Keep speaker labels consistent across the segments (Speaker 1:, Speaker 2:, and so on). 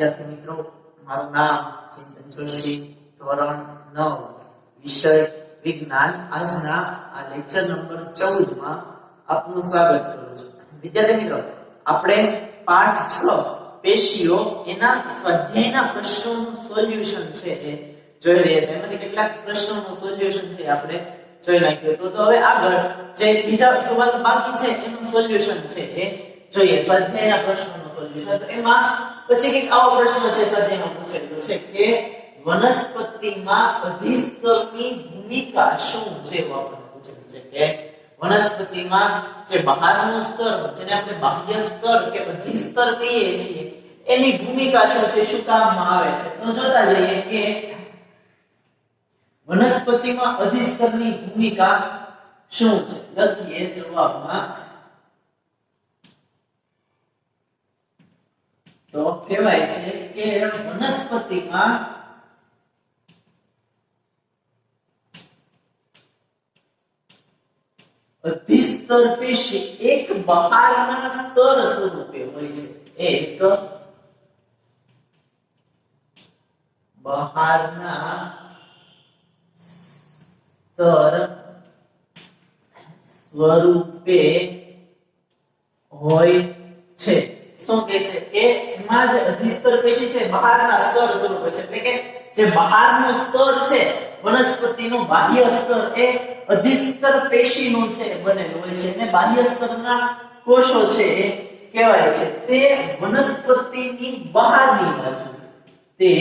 Speaker 1: વિદ્યાર્થી મિત્રો, મારું નામ ચિંતન જોશી, ધોરણ 9, વિષય વિજ્ઞાન. આજના આ લેક્ચર નંબર 14 માં આપનું સ્વાગત કરું છું. વિદ્યાર્થી મિત્રો, આપણે પાઠ 6 પેશીઓ એના સ્વાધ્યાયના પ્રશ્નોનું સોલ્યુશન છે એ જોઈ રહ્યા હતા. એમાંથી કેટલાક પ્રશ્નોનું સોલ્યુશન છે આપણે જોઈ નાખ્યું. તો હવે આગળ જે બીજા સવાલ બાકી છે એનું સોલ્યુશન છે એ જોઈએ. સ્વાધ્યાયના પ્રશ્નોનું સોલ્યુશન. તો એમાં પછી એક આવો પ્રશ્ન છે સ્વાધ્યાયમાં પૂછેલો છે કે વનસ્પતિમાં અધિસ્તરની ભૂમિકા શું છે? એવો આપણને પૂછેલું છે કે વનસ્પતિમાં જે બહારનું સ્તર, જેને આપણે બાહ્ય સ્તર કે અધિસ્તર કહીએ છીએ, એની ભૂમિકા શું છે, શું કામમાં આવે છે? તો જોતા જઈએ કે વનસ્પતિમાં અધિસ્તરની ભૂમિકા શું છે. લખીએ જવાબમાં. તો કહેવાય છે કે વનસ્પતિમાં અધિસ્તર પેશી એક બહારના સ્તર સ્વરૂપે હોય છે. એક બહારના સ્તર સ્વરૂપે હોય છે. શું કહે છે કે એમાં જે અધિસ્તર પેશી છે બહારના સ્તર સ્વરૂપે છે, એટલે કે જે બહારનું સ્તર છે વનસ્પતિનું બાહ્ય સ્તર એ અધિસ્તર પેશીનું છે બનેલું હોય છે. અને બાહ્ય સ્તરના કોષો છે એ કહેવાય છે તે વનસ્પતિની બહારની બાજુ, તે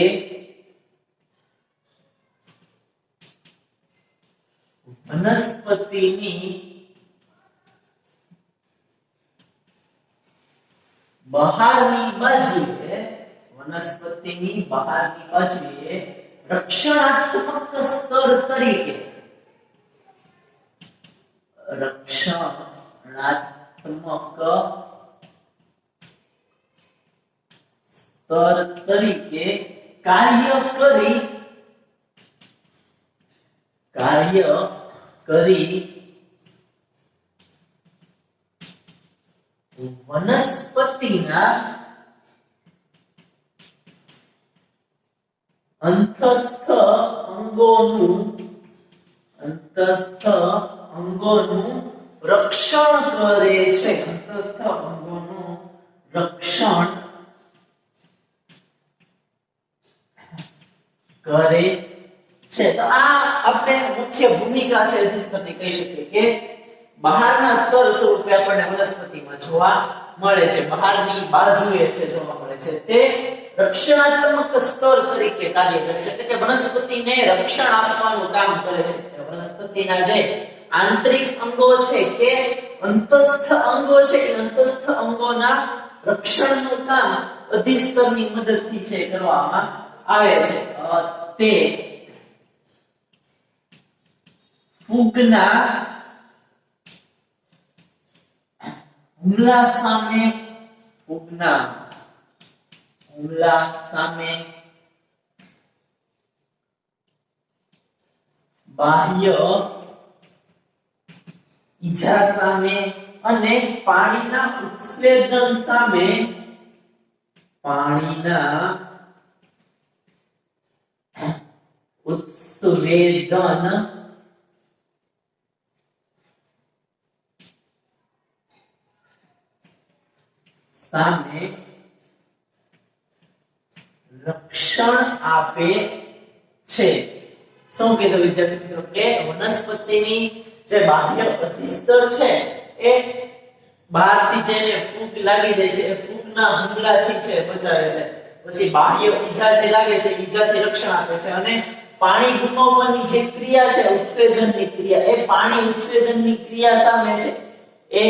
Speaker 1: વનસ્પતિની બહારની બાજુએ, વનસ્પતિની બહારની બાજુએ રક્ષણાત્મક સ્તર તરીકે, રક્ષણાત્મક સ્તર તરીકે કાર્ય કરી વનસ્પતિના અંતસ્થ અંગોનું રક્ષણ કરે છે. અંતસ્થ અંગોનું રક્ષણ કરે છે. તો આ આપણે મુખ્ય ભૂમિકા છે અધિસ્તરની કહી શકીએ કે બહારના સ્તર સ્વરૂપે આપણને વનસ્પતિમાં જોવા મળે છે, બહારની બાજુએ છે જોવા મળે છે. તે રક્ષણાત્મક સ્તર તરીકે કાર્ય કરે છે, એટલે કે વનસ્પતિને રક્ષણ આપવાનું કામ કરે છે. વનસ્પતિના જે આંતરિક અંગો છે કે અંતસ્થ અંગો છે, એ અંતસ્થ અંગોના રક્ષણનું કામ અધિસ્તરની મદદથી છે કરવામાં આવે છે. તે ફૂગના હુમલા સામે બાહ્ય ઈજા સામે અને પાણીના ઉત્સેદન સામે રક્ષણ આપે છે. શું કીધું વિદ્યાર્થી મિત્રો કે વનસ્પતિની જે બાહ્ય અધિસ્તર છે એ બહારથી જેને ફૂગ લાગી જાય છે એ ફૂગના હુમલાથી છે બચાવે છે. પછી બાહ્ય ઈજા જે લાગે છે ઈજાથી રક્ષણ આપે છે. અને પાણી ગુમાવવાની જે ક્રિયા છે ઉત્સેદનની ક્રિયા, એ પાણી ઉત્સેદનની ક્રિયા સામે છે એ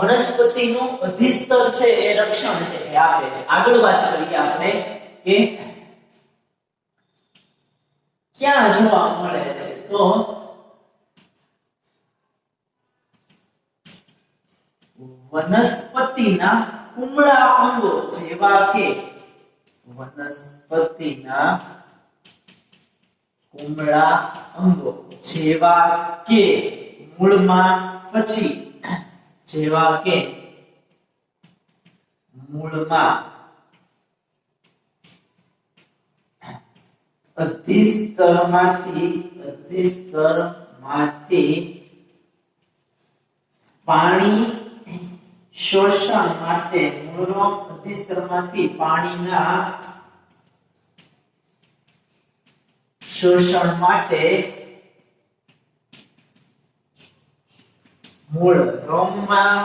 Speaker 1: વનસ્પતિનું અધિસ્તર છે એ રક્ષણ છે એ આપે છે. આગળ વાત કરીએ આપણે કે ક્યાં જોવા મળે છે. તો વનસ્પતિના કુમળા અંગો જેવા કે મૂળમાં, પછી જેવા કે મૂળમાં અધિસ્તરમાંથી પાણી શોષણ માટે મૂળરોમ અધિસ્તરમાંથી પાણીના શોષણ માટે મૂળરોમમાં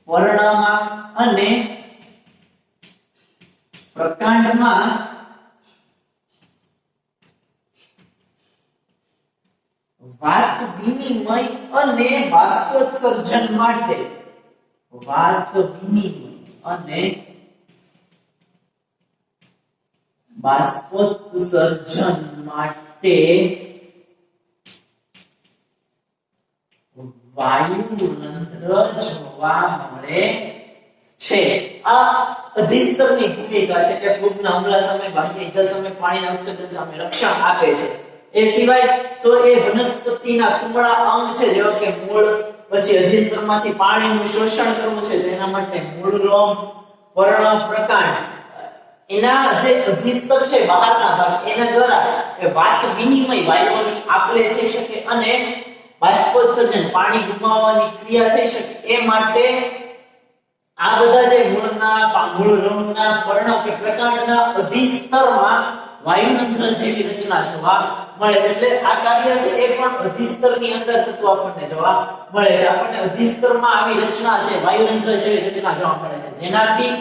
Speaker 1: પર્ણમાં અને પ્રકાંડમાં વાત વિનિમય અને બાષ્પોત્સર્જન માટે વાયુરંધ્ર જોવા મળે છે. આ અધિસ્તરની ભૂમિકા છે કે ફૂગના હુમલા સામે બાહ્ય ઈજા સામે પાણીના ઉત્સર્જન સામે રક્ષણ આપે છે. એ સિવાય તો એ વનસ્પતિના કુમળા અંગ છે જેવા કે મૂળ, પછી અધિસ્તરમાંથી પાણીનું શોષણ કરવું છે તો એના માટે મૂળરોમ, પર્ણ, પ્રકાંડ, એના જે અધિસ્તર છે બહારના ભાગ એના દ્વારા એ વાત વિનિમય વાયુઓની આપલે થઈ શકે અને બાષ્પોત્સર્જન પાણી ગુમાવવાની ક્રિયા થઈ શકે એ માટે આ બધા જે મૂળરોમના, પર્ણ કે પ્રકાંડના અધિસ્તરમાં વાયુરંધ્ર જેવી રચના જોવા મળે છે. એટલે આ કાર્ય છે એ પણ અધિસ્તરની અંદર થતું આપણને જોવા મળે છે. આપણને અધિસ્તરમાં આવી રચના છે, વાયુરંધ્ર જેવી રચના જોવા મળે છે જેનાથી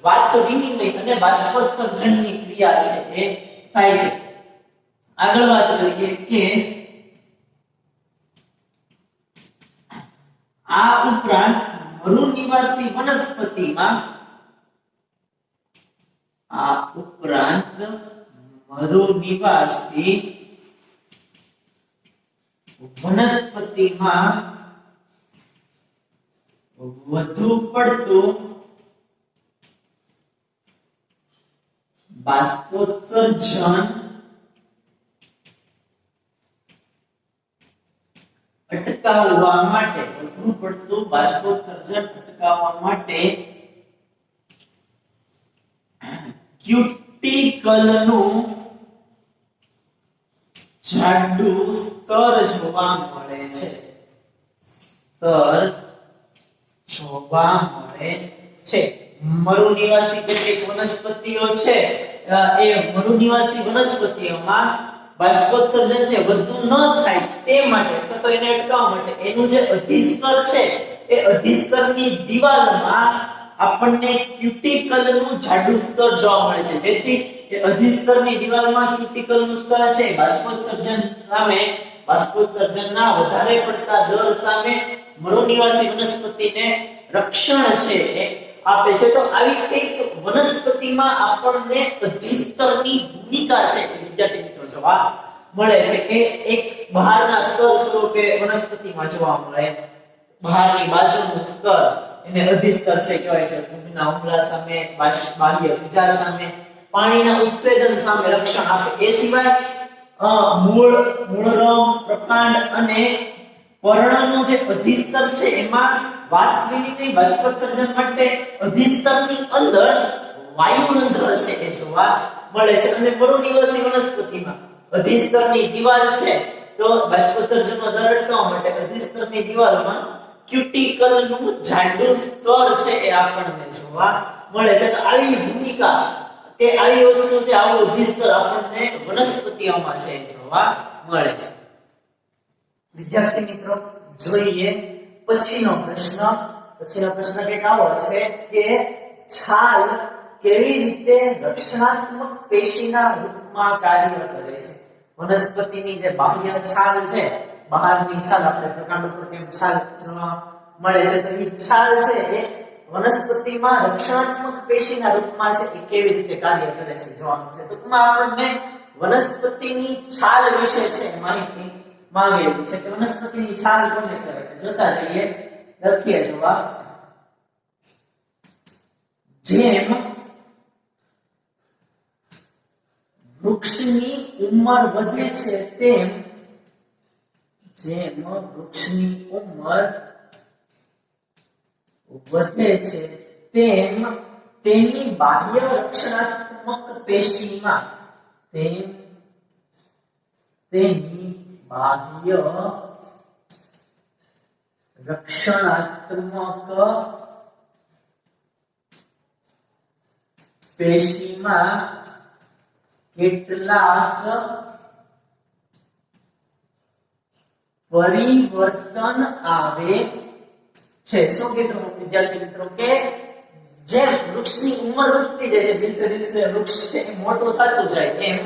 Speaker 1: વાત વિનિમય અને બાષ્પોત્સર્જનની ક્રિયા છે એ થાય છે. આગળ વાત કરીએ કે આ ઉપરાંત મરુનિવાસી વનસ્પતિમાં વધુ પડતું બાષ્પોત્સર્જન અટકાવવા માટે ક્યુટિકલનું જાડું સ્તર જોવા મળે છે. મરુનિવાસી કેટલીક વનસ્પતિઓ છે એ મરુનિવાસી વનસ્પતિઓમાં બાષ્પોત્સર્જન છે વધુ ન થાય તે માટે અથવા તો એને અટકાવવા માટે એનું જે અધિસ્તર છે એ અધિસ્તરની દિવાલમાં આપણને ક્યુટિકલનું જાડું સ્તર જોવા મળે છે જેથી એ અધિસ્તરની દિવાલમાં ક્યુટિકલનું સ્તર છે બાષ્પોત્સર્જનના વધારે પડતા દર સામે મરુનિવાસી વનસ્પતિને રક્ષણ છે એ આપે છે. તો આવી એક વનસ્પતિમાં આપણને અધિસ્તરની ભૂમિકા છે વિદ્યાર્થી મિત્રો જોવા મળે છે કે એક બહારના સ્તર સ્વરૂપે વનસ્પતિમાં જોવા મળે. બહારની બાજુનું સ્તર એને અધિસ્તર છે કહેવાય છે. ફૂગના હુમલા સામે, બાહ્ય ઈજા સામે, પાણીના ઉત્સેચન સામે રક્ષણ આપે. એ સિવાય મૂળરોમ, પ્રકાંડ અને પર્ણનું જે અધિસ્તર છે એમાં વાત વિનિમય બાષ્પોત્સર્જન માટે અધિસ્તરની અંદર વાયુરંધ્ર છે એ જોવા મળે છે. અને મરુનિવાસી વનસ્પતિમાં અધિસ્તરની દિવાલ છે તો બાષ્પોત્સર્જનનો દર અટકાવવા માટે અધિસ્તરની દિવાલમાં ક્યુટિકલનું જાડું સ્તર છે એ આપણને જોવા મળે છે. તો આવી ભૂમિકા કે આવી વસ્તુ છે, આવું અધિસ્તર આપણને વનસ્પતિઓમાં છે જોવા મળે છે. વિદ્યાર્થી મિત્રો જોઈએ પછીનો પ્રશ્ન કંઈક આવો છે કે છાલ કેવી રીતે રક્ષણાત્મક પેશીના રૂપમાં કાર્ય કરે છે. વનસ્પતિની જે બાહ્ય છાલ છે, બહારની છાલ, આપણે પ્રકાંડ ઉપર કેમ છાલ જોવા મળે છે તો એ છાલ છે એ વનસ્પતિમાં રક્ષણાત્મક પેશીના રૂપમાં છે એ કેવી રીતે કાર્ય કરે છે જોવાનું છે. ટૂંકમાં આપણને વનસ્પતિની છાલ વિશે છે માહિતી માંગેલી છે કે વનસ્પતિની છાલ કોને કહેવાય છે. જોતા જઈએ, લખીએ જવાબ. જેમ વૃક્ષની ઉંમર વધે છે તેમ તેની બાહ્ય રક્ષણાત્મક પેશીમાં તેની બાહ્ય રક્ષણાત્મક પેશીમાં કેટલાક પરિવર્તન આવે છે। શું કીધું વિદ્યાર્થી મિત્રો કે જેમ વૃક્ષની ઉંમર વધતી જાય છે, દિવસે દિવસે વૃક્ષ છે એ મોટું થતું જાય, એમ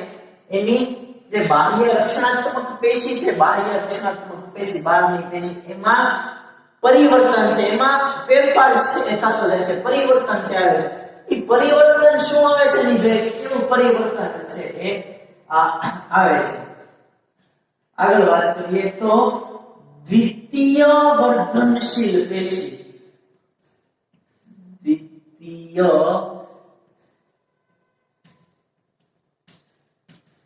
Speaker 1: એની જે બાહ્ય રક્ષણાત્મક પેશી છે, બાહ્ય રક્ષણાત્મક પેશી, બહારની પેશી, એમાં પરિવર્તન છે, એમાં ફેરફાર છે એ થતો જાય છે, પરિવર્તન છે આવે છે। એ પરિવર્તન શું આવે છે એની જોઈએ કે કેવું પરિવર્તન છે એ આવે છે। આગળ વાત કરીએ તો દ્વિતીય વર્ધનશીલ પેશી, દ્વિતીય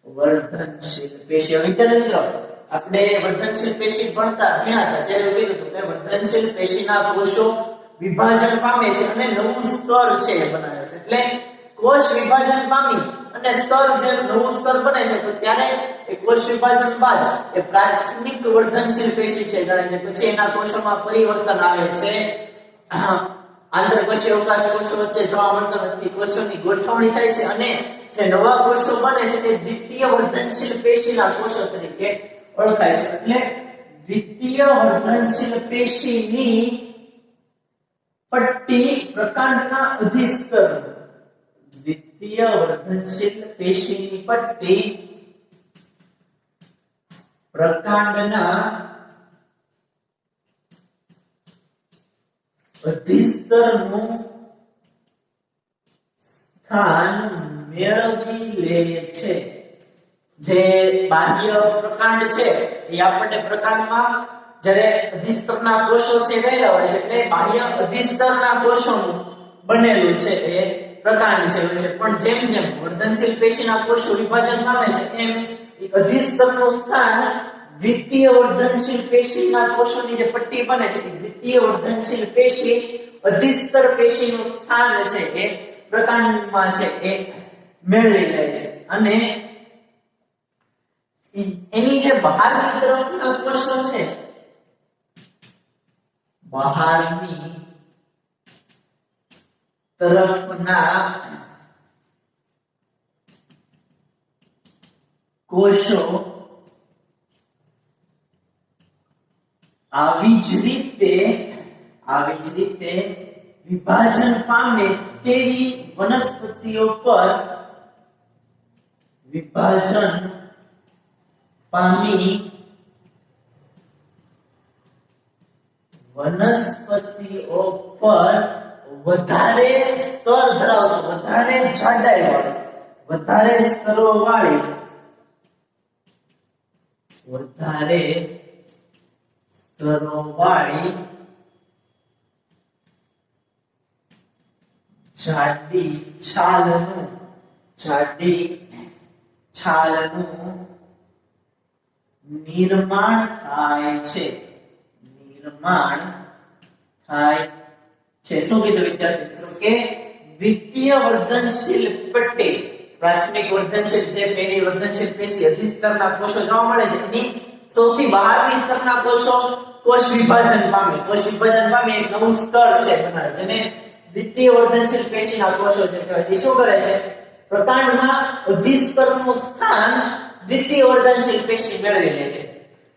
Speaker 1: વર્ધનશીલ પેશી। વિદ્યાર્થી મિત્રો આપણે વર્ધનશીલ પેશી ભણતા ત્યારે એવું કીધું હતું કે વર્ધનશીલ પેશીના કોષો વિભાજન પામે છે અને નવું સ્તર છે એ બનાવે છે। એટલે કોષ વિભાજન પામી અને સ્તર જે નવું સ્તર બને છે તો ત્યારે એ કોષ વિભાજન બાદ એ પ્રાથમિક વર્ધનશીલ પેશી છે ગણાય છે। પછી એના કોષોમાં પરિવર્તન આવે છે, આંતરકોષીય અવકાશ કોષો વચ્ચે જોવા મળતા નથી, કોષોની ગોઠવણી થાય છે અને જે નવા કોષો બને છે તે દ્વિતીય વર્ધનશીલ પેશીના કોષો તરીકે ઓળખાય છે। એટલે દ્વિતીય વર્ધનશીલ પેશીની પટ્ટી પ્રકાંડના અધિસ્તર, દ્વિતીય વર્ધનશીલ પેશીની પટ્ટી પ્રકાંડના અધિસ્તરનું સ્થાન મેળવી લે છે। જે બાહ્ય પ્રકાંડ છે એ આપણને પ્રકાંડમાં જ્યારે અધિસ્તરના કોષો છે રહેલા હોય છે એટલે બાહ્ય અધિસ્તરના કોષોનું બનેલું છે એ પ્રકાંડ છે હોય છે। પણ જેમ જેમ વર્ધનશીલ પેશીના કોષો વિભાજન પામે છે એમ અધિસ્તરનું સ્થાન દ્વિતીય વર્ધનશીલ પેશીના કોષોની જે પટ્ટી બને છે દ્વિતીય વર્ધનશીલ પેશી અધિસ્તર પેશીનું સ્થાન છે એ પ્રકાંડમાં છે એ મેળવી લે છે અને એની જે બહારની તરફના કોષો છે, બહારની તરફના કોષો આવી જ રીતે વિભાજન પામે તેવી વનસ્પતિઓ પર વિભાજન પામી વનસ્પતિઓ પર વધારે સ્તર ધરાવતો, વધારે જાડાઈ વાળી, વધારે સ્તરો વાળી, વધારે સ્તરો વાળી જાડી છાલનું નિર્માણ થાય છે, શું કીધું વિદ્યાર્થી મિત્રો કે દ્વિતીય વર્ધનશીલ પટ્ટી, પ્રાથમિક વર્ધનશીલ જે પહેલી વર્ધનશીલ પેશી અધિસ્તરના કોષો જોવા મળે છે એની સૌથી બહારની સ્તરના કોષો કોષ વિભાજન પામે એક નવું સ્તર છે બનાવે જેને દ્વિતીય વર્ધનશીલ પેશીના કોષો જે કહેવાય છે। શું કરે છે? પ્રકાંડમાં અધિસ્તરનું સ્થાન દ્વિતીય વર્ધનશીલ પેશી મેળવી લે છે।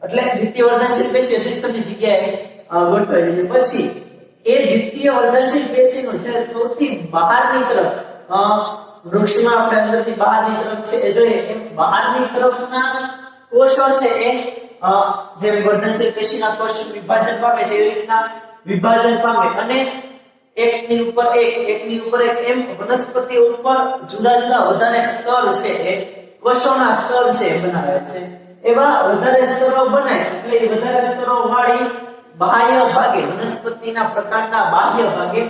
Speaker 1: એટલે દ્વિતીય વર્ધનશીલ પેશી અધિસ્તરની જગ્યાએ ગોઠવાય છે। પછી એ દ્વિતીય વર્ધનશીલ પેશીનો જે સૌથી બહારની તરફ વૃક્ષમાં આપણે અંદરથી બહારની તરફ છે એ જોઈએ એમ બહારની તરફના કોષો છે એ જે વર્ધનશીલ પેશીના કોષ વિભાજન પામે છે એવી રીતના વિભાજન પામે અને એકની ઉપર એક એમ વનસ્પતિ ઉપર જુદા જુદા વધારે સ્તર છે એ કોષોના સ્તર છે બનાવે છે। એવા વધારે સ્તરો બને એટલે એ વધારે સ્તરો વાળી બાહ્ય ભાગે વનસ્પતિના પ્રકાંડના બાહ્ય ભાગે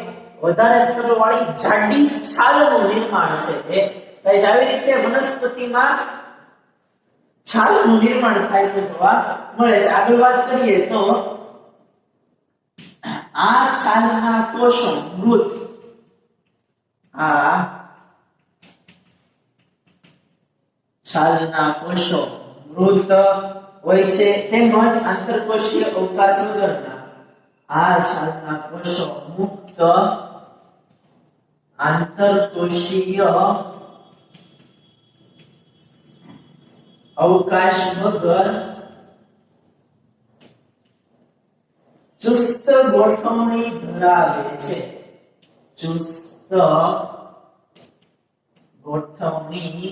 Speaker 1: વધારે સ્તરો વાળી જાડી છાલનું નિર્માણ છે એ થાય છે। આવી રીતે વનસ્પતિમાં છાલનું નિર્માણ થાય તો જોવા મળે છે। આગળ વાત કરીએ તો આ છાલના કોષો મૃત આ છાલના કોષો મૃત હોય છે તેમજ આંતરકોષીય અવકાશ વગરના આ છાલના કોષો મુક્ત આંતરકોષીય અવકાશ વગર ચુસ્ત ગોઠવણી ધરાવે છે ચુસ્ત ગોઠવણી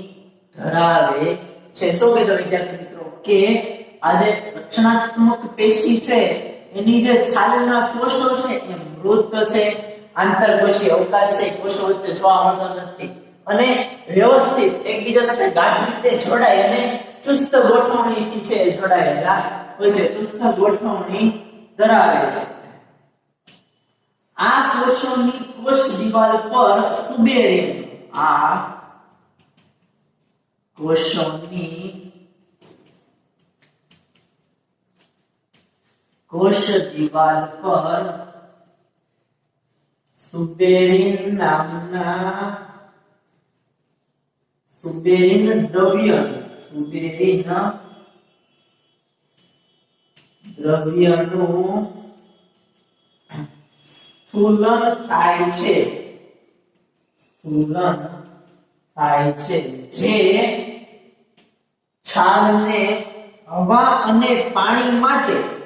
Speaker 1: ધરાવે છે શું કીધું વિદ્યાર્થી મિત્રો કે આ જે રક્ષણાત્મક પેશી છે એની જે છાલના કોષો છે એ મૃત છે આંતરકોષીય અવકાશ છે કોષો વચ્ચે જોવા મળતો નથી અને વ્યવસ્થિત એકબીજા સાથે ગાઢ રીતે જોડાય અને ચુસ્ત ગોઠવણીથી છે જોડાયેલા હોય છે ચુસ્ત ગોઠવણી ધરાવે છે આ કોષોની કોષ દિવાલ પર સુબેરેલ આ કોષોની કોષ દિવાલ પર સુબેરિન નામના સુબેરિન દ્રવ્યનું સ્થૂલન થાય છે જે છાલને હવા અને પાણી માટે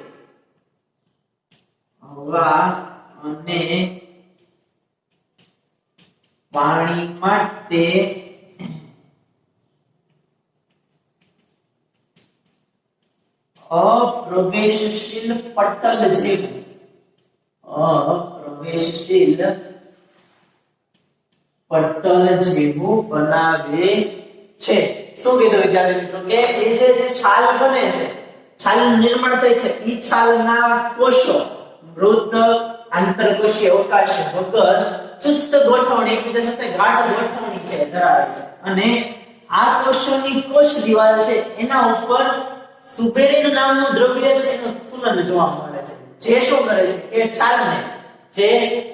Speaker 1: અપ્રવેશશીલ પટલ જેવું બનાવે છે શું કીધું વિદ્યાર્થી મિત્રો કે એ જે છાલ બને છે છાલનું નિર્માણ થાય છે ઈ છાલના કોષો મૃત આંતરકોષીય અવકાશ વગર ચુસ્ત ગોઠવણી એકબીજા સાથે ગાઢ ગોઠવણી છે ધરાવે છે અને આ કોષોની કોષ દિવાલ છે એના ઉપર સુબેરિન નામનું દ્રવ્ય છે એનું સ્થૂલન જોવા મળે છે જે શું કરે છે કે છાલને જે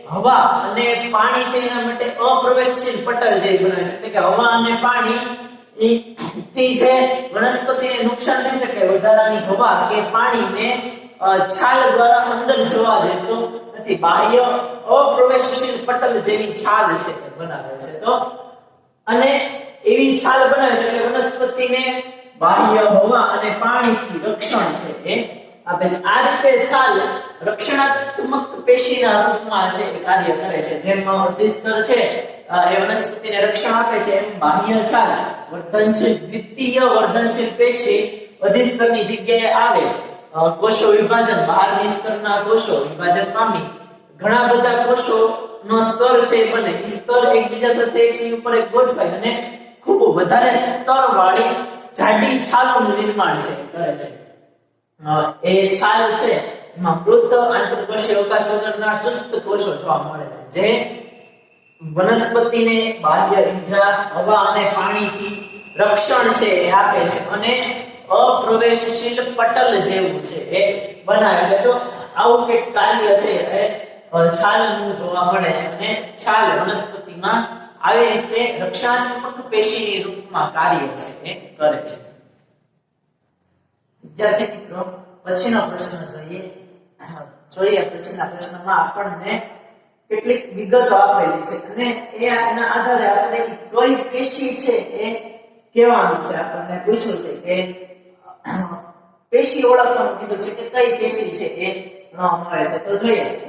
Speaker 1: હવા અને પાણી છે એના માટે અપ્રવેશશીલ પટલ જે બને છે એટલે કે હવા અને પાણી થી જે વનસ્પતિને નુકસાન થઈ શકે વધારાની હવા કે પાણીને છાલ દ્વારા અંદર જવા દેતો નથી બાહ્ય અપ્રવેશશીલ પટલ જેવી છાલ છે બનાવે છે તો અને એવી છાલ બનાવે છે એટલે વનસ્પતિને બાહ્ય હવા અને પાણીથી રક્ષણ છે એ આપે છે આ રીતે છાલ રક્ષણાત્મક પેશીના રૂપમાં છે કાર્ય કરે છે જેમ અધિસ્તર છે એ વનસ્પતિને રક્ષણ આપે છે એમ બાહ્ય છાલ વર્ધનશીલ દ્વિતીય વર્ધનશીલ પેશી અધિસ્તરની જગ્યાએ આવે કોષો વિભાજન બહારની સ્તરના કોષો વિભાજન પામી ઘણા બધા કોષો નો સ્તર છે બને એ સ્તર એકબીજા સાથે એકની ઉપર એક ગોઠવાય અને ખૂબ વધારે સ્તર વાળી જાડી છાલનું નિર્માણ છે કરે છે એ છાલ છે એમાં મૃત આંતરકોષીય અવકાશ વગરના ચુસ્ત કોષો જોવા મળે છે જે વનસ્પતિને બાહ્ય ઈજા હવા અને પાણીથી રક્ષણ છે એ આપે છે અને અપ્રવેશશીલ પટલ જેવું છે એ બનાવે છે તો આવું એક કાર્ય છે એ છાલનું જોવા મળે છે અને છાલ વનસ્પતિમાં આવી રીતે રક્ષણાત્મક પેશીની રૂપમાં કાર્ય છે એ કરે છે વિદ્યાર્થી મિત્રો પછીનો પ્રશ્ન જોઈએ પછીના પ્રશ્નમાં આપણને કેટલીક વિગતો આપેલી છે અને એના આધારે આપણે કઈ પેશી છે એ કહેવાનું છે આપણને પૂછ્યું છે કે પેશી ઓળખવાનું કીધું છે કે કઈ પેશી છે એ મળે છે તો જોઈએ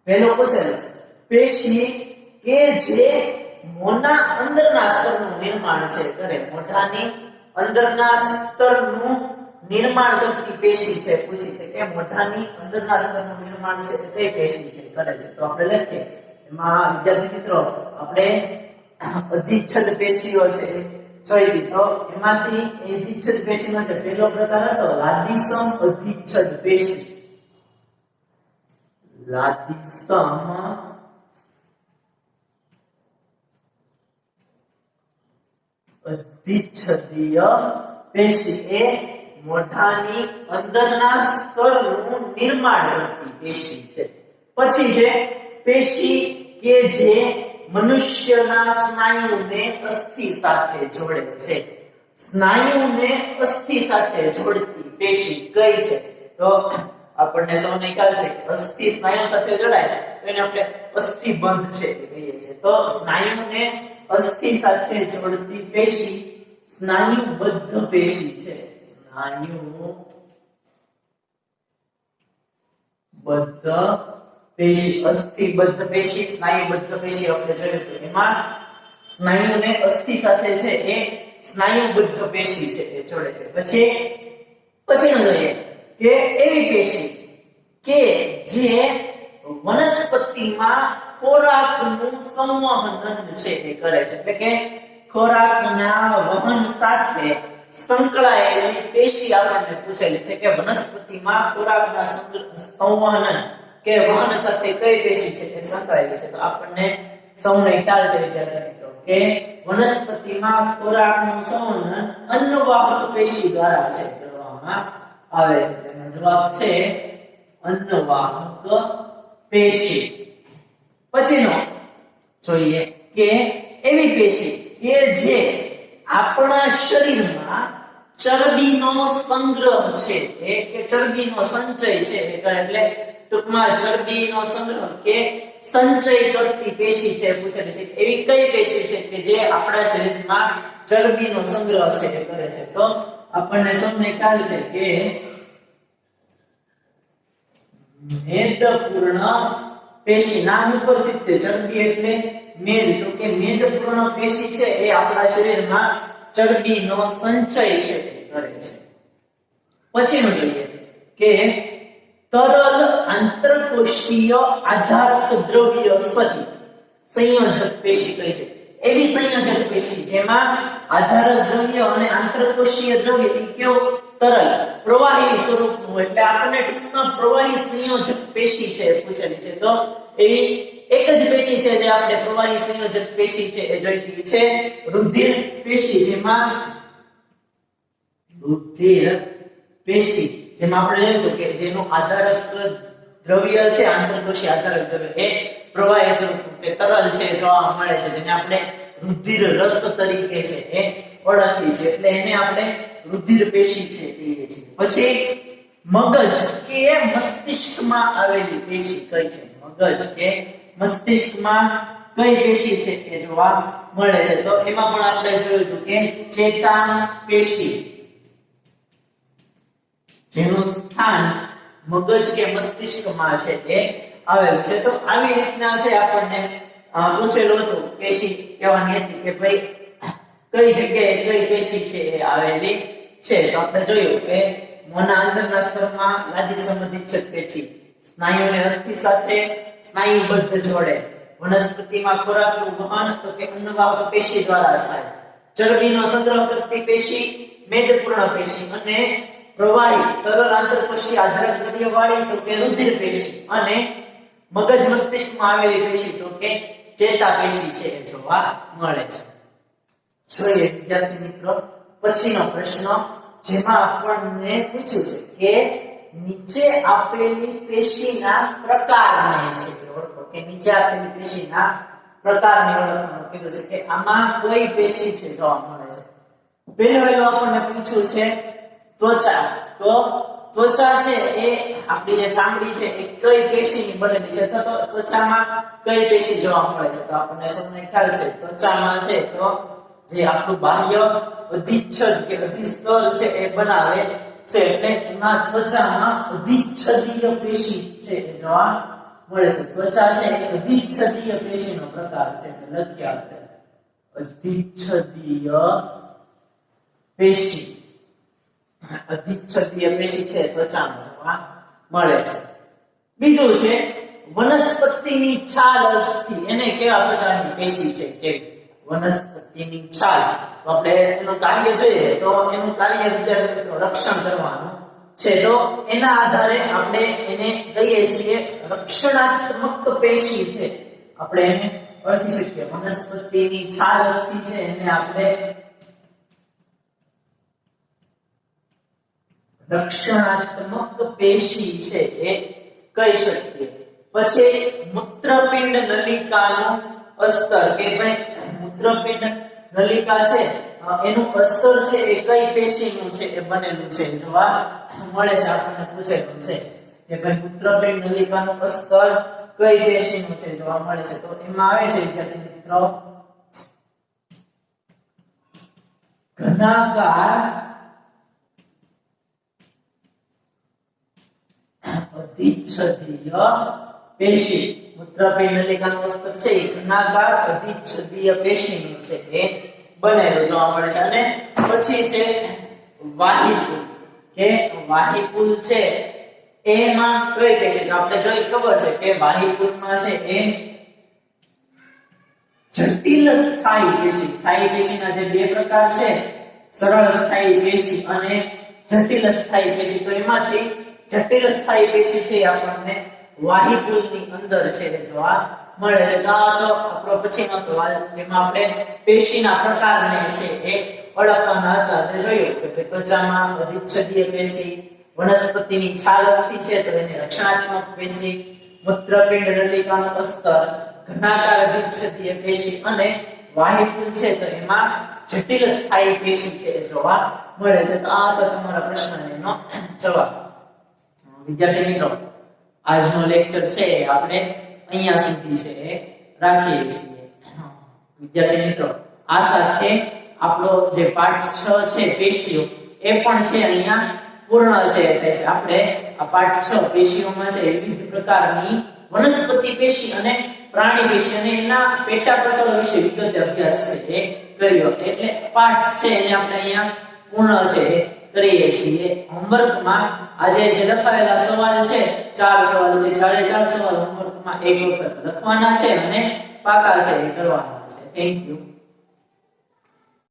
Speaker 1: પહેલો પૂછેલું છે પેશી કે જે મોંના અંદરના સ્તરનું નિર્માણ છે કરે મોઢાની અંદરના સ્તરનું નિર્માણ કરતી પેશી છે પૂછી છે કે મોઢાની અંદરના સ્તરનું નિર્માણ છે તે કઈ પેશી છે કરે છે તો આપણે લખીએ એમાં વિદ્યાર્થી મિત્રો આપણે અધિચ્છદ પેશીઓ છે જોઈ દીધો એમાંથી અધિચ્છદ પેશીનો જે પહેલો પ્રકાર હતો લાદીસમ અધિચ્છદ પેશી લાદીસમ અધિચ્છદીય પેશી એ મોઢાની અંદરના સ્તરનું નિર્માણ કરતી પેશી છે પછી છે પેશી કે જે મનુષ્યના સ્નાયુને અસ્થિ સાથે જોડે છે. સ્નાયુને અસ્થિ સાથે જોડતી પેશી કઈ છે? તો આપણને સૌને ખ્યાલ છે કે અસ્થિ સ્નાયુ સાથે જોડાય તો એને આપણે અસ્થિબંધ છે કહીએ છીએ. તો સ્નાયુને અસ્થિ સાથે જોડતી પેશી સ્નાયુબદ્ધ પેશી છે. સ્નાયુબદ્ધ પેશી, અસ્થિબદ્ધ પેશી, સ્નાયુબદ્ધ પેશી આપણે જોયું તો એમાં સ્નાયુને અસ્થિ સાથે છે એ સ્નાયુબદ્ધ પેશી છે એ જોડે છે. પછીનું જોઈએ કે એવી પેશી કે જે વનસ્પતિમાં ખોરાકનું સંવહન છે એ કરે છે, એટલે કે ખોરાકના વહન સાથે સંકળાયેલી પેશી આપણને પૂછેલી છે કે વનસ્પતિમાં ખોરાકના સંવહન કે વહન સાથે કઈ પેશી છે એ સંકળાયેલી છે. તો આપણને સૌને ખ્યાલ છે વિદ્યાર્થી મિત્રો કે વનસ્પતિમાં ખોરાકનું સંવહન અન્નવાહક પેશી દ્વારા છે કરવામાં આવે છે. તેનો જવાબ છે અન્નવાહક પેશી. પછીનો જોઈએ કે એવી પેશી કે જે આપણા શરીરમાં ચરબીનો સંગ્રહ છે કે ચરબીનો સંચય છે એ કરે, એટલે ટૂંકમાં ચરબીનો સંગ્રહ કે સંચય કરતી પેશી છે પૂછેલી છે. એવી કઈ પેશી છે કે જે આપણા શરીરમાં ચરબીનો સંગ્રહ છે એ કરે છે? તો આપણને સૌને ખ્યાલ છે કે મેદપૂર્ણ પેશી. નામ ઉપરથી તે ચરબી એટલે મેદ, તો કે મેદપૂર્ણ પેશી છે એ આપણા શરીરમાં ચરબીનો સંચય છે કરે છે. પછીનું જોઈએ કે તરલ આંતરકોશીય આધારક દ્રવ્ય સહિત સંયોજક પેશી કઈ છે? એવી સંયોજક પેશી જેમાં આધારક દ્રવ્ય અને આંતરકોશીય દ્રવ્ય એ કેવો તરલ પ્રવાહી સ્વરૂપનું, એટલે આપણને ટૂંકમાં પ્રવાહી સંયોજક પેશી છે પૂછેલી છે. તો એવી એક જ પેશી છે જે આપણે પ્રવાહી સંયોજક પેશી છે એ જોઈતી છે રુધિર પેશી. જેમાં રુધિર પેશી જેમાં આપણે જોયું કે જેનું આધારક દ્રવ્ય છે આંતરકોશીય આધારક દ્રવ્ય એ પ્રવાહી સ્વરૂપનું કે તરલ છે જોવા મળે છે, જેને આપણે રુધિર રસ તરીકે છે એ ઓળખીએ છીએ, એટલે એને આપણે રુધિર પેશી છે કહીએ છીએ. પછી મગજ કે મસ્તિષ્કમાં આવેલી પેશી કઈ છે? મગજ કે મસ્તિષ્કમાં કઈ પેશી છે એ જોવા મળે છે? તો એમાં પણ આપણે જોયું હતું કે ચેતા પેશી, જેનું સ્થાન મગજ કે મસ્તિષ્કમાં છે એ આવેલું છે. તો આવી રીતના છે આપણને પૂછેલું હતું, પેશી કહેવાની હતી કે ભાઈ કઈ જગ્યાએ કઈ પેશી છે એ આવેલી છે. તો આપણે જોયું કે મોંના અંદરના સ્તરમાં નાદી સંબંધિત છે પેશી, સ્નાયુને અસ્થિ સાથે સ્નાયુબદ્ધ જોડે, વનસ્પતિમાં ખોરાકનું વહન તો કે અન્નવાહક પેશી દ્વારા થાય, ચરબીનો સંગ્રહ કરતી પેશી મેદપૂર્ણ પેશી, અને પ્રવાહી તરલ આંતરકોશીય આધારક દ્રવ્ય વાળી તો કે રુધિર પેશી, અને મગજ મસ્તિષ્કમાં આવેલી પેશી તો કે ચેતા પેશી છે એ જોવા મળે છે. જોઈએ વિદ્યાર્થી મિત્રો પછીનો પ્રશ્ન, જેમાં આપણને પૂછ્યું છે કે નીચે આપેલી પેશીના પ્રકારને છે ઓળખો, કે નીચે આપેલી પેશીના પ્રકારને ઓળખવાનું કીધું છે કે આમાં કઈ પેશી છે જોવા મળે છે. પહેલું આપણને પૂછ્યું છે ત્વચા. તો ત્વચા છે એ આપણી જે ચામડી છે એ કઈ પેશીની બનેલી છે? તો ત્વચામાં કઈ પેશી જોવા મળે છે? તો આપણને સૌને ખ્યાલ છે ત્વચામાં છે તો જે આપણું બાહ્ય અધિચ્છદ કે અધિસ્તર છે એ બનાવે છે, એટલે એમાં ત્વચામાં અધિચ્છદીય પેશી છે એ જોવા મળે છે. ત્વચા છે એ અધિચ્છદીય પેશીનો પ્રકાર છે, લખ્યા છે અધિચ્છદીય પેશી. અધિચ્છદીય પેશી છે ત્વચામાં જોવા મળે છે. બીજું છે વનસ્પતિની છાલ અસ્થિ, એને કેવા પ્રકારની પેશી છે? કે વનસ્પતિની છાલ. તો આપણે એનું કાર્ય જોઈએ તો એનું કાર્ય વિદ્યાર્થી મિત્રો રક્ષણ કરવાનું છે. તો એના આધારે આપણે એને કહીએ છીએ રક્ષણાત્મક પેશી છે, આપણે એને ઓળખી શકીએ. વનસ્પતિની છાલ અસ્થિ છે એને આપણે રક્ષણાત્મક પેશી છે એ કહી શકીએ. પછી મૂત્રપિંડ નલિકાનું અસ્તર કે ભાઈ મૂત્રપિંડ નલિકા છે એનું અસ્તર છે એ કઈ પેશીનું છે એ બનેલું છે જવાબ મળે છે આપણને પૂછેલું છે કે ભાઈ મૂત્રપિંડ નલિકાનું અસ્તર કઈ પેશીનું છે જવાબ મળે છે તો એમાં આવે છે વિદ્યાર્થી મિત્રો ઘનાકાર અધિચ્છદીય પેશી મૂત્રપિંડ નલિકાનું અસ્તર છે એ ઘનાકાર અધિચ્છદીય પેશીનું છે એ બનેલું જોવા મળે છે અને પછી છે વાહિપુલ કે વાહિપુલ છે એમાં કઈ પેશી આપણે જોઈ ખબર છે કે વાહિપુલમાં છે એ જટિલ સ્થાયી પેશીના જે બે પ્રકાર છે સરળ સ્થાયી પેશી અને જટિલ સ્થાયી પેશી તો એમાંથી જટિલ સ્થાયી પેશી છે આપણને વાહિપુલની અંદર છે જોવા મળે છે તો આપણો પછીનો સવાલ જેમાં આપણે પેશીના પ્રકારને છે એ ઓળખવાના હતા તે જોયું કે ત્વચામાં અધિચ્છદીય પેશી વનસ્પતિની છાલ અસ્થિ છે તો એને રક્ષણાત્મક પેશી મૂત્રપિંડ નલિકાનું અસ્તર ઘનાકાર અધિચ્છદીય પેશી અને વાહિપુલ છે તો એમાં જટિલ સ્થાયી પેશી છે જોવા મળે છે તો આ તો તમારા પ્રશ્નનો જવાબ વિદ્યાર્થી મિત્રો આજનો લેક્ચર છે આપણે અહીંયા સુધી છે રાખીએ છીએ વિદ્યાર્થી મિત્રો આ સાથે આપણો જે પાઠ 6 છે પેશીઓ એ પણ છે અહીંયા પૂર્ણ છે એટલે છે આપણે આ પાઠ 6 પેશીઓમાં છે વિવિધ પ્રકારની વનસ્પતિ પેશી અને પ્રાણી પેશી અને એના પેટા પ્રકારો વિશે વિગતે અભ્યાસ છે એ કર્યો એટલે પાઠ છે એને આપણે અહીંયા પૂર્ણ છે કરીએ છીએ હોમવર્કમાં આજે જે લખાયેલા સવાલ છે 4 સવાલ એટલે 4 સવાલ હોમવર્કમાં એક વખત લખવાના છે અને પાકા છે એ કરવાના છે થેન્ક યુ